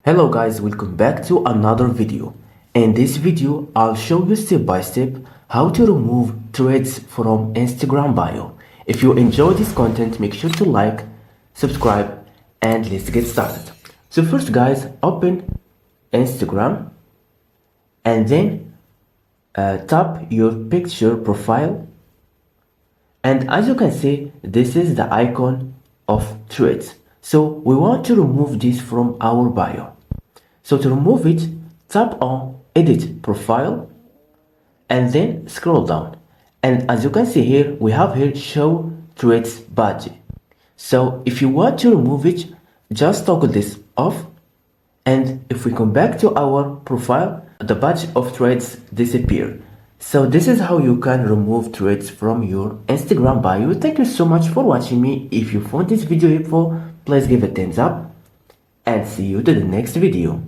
Hello guys, welcome back to another video. In this video, I'll show you step by step how to remove threads from Instagram bio. If you enjoy this content, make sure to like, subscribe, and let's get started. So first guys, open Instagram and then tap your picture profile, and as you can see, this is the icon of threads. So we want to remove this from our bio. So to remove it, tap on edit profile and then scroll down. And as you can see here, we have here show threads badge. So if you want to remove it, just toggle this off. And if we come back to our profile, the badge of threads disappear. So this is how you can remove threads from your Instagram bio. Thank you so much for watching me. If you found this video helpful, please give a thumbs up and see you to the next video.